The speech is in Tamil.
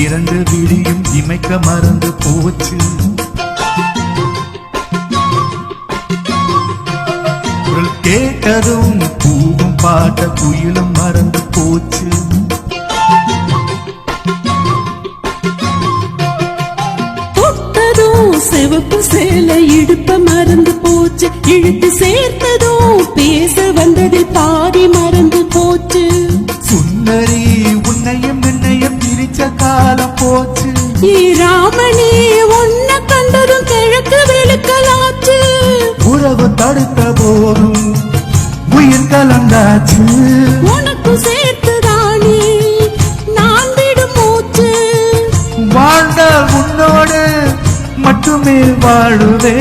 இரண்டு விழியும் இமைக்க மறந்து போச்சு. குரல் கேட்டதும் பூவும் பாட்ட குயிலும் மறந்து போச்சு. தொட்டதும் சிவப்பு சேலை இடுப்ப மறந்து போச்சு. இழுத்து சேர்த்ததும் பேச வந்ததில் பாதி மறந்து போச்சு. சுந்தரி உன்னையும் என்னையும் பிரிச்ச காலம் போச்சு. ராமனே உன்னை கண்டதும் கிழக்கு வெளுக்கலாச்சு. உறவு தடுத்த போதும் உயிர் கலந்தாச்சு. உனக்கு சேர்த்துதானே நான் விடும் மூச்சு. வாழ்ந்தால் உன்னோடு மட்டுமே வாழுவே.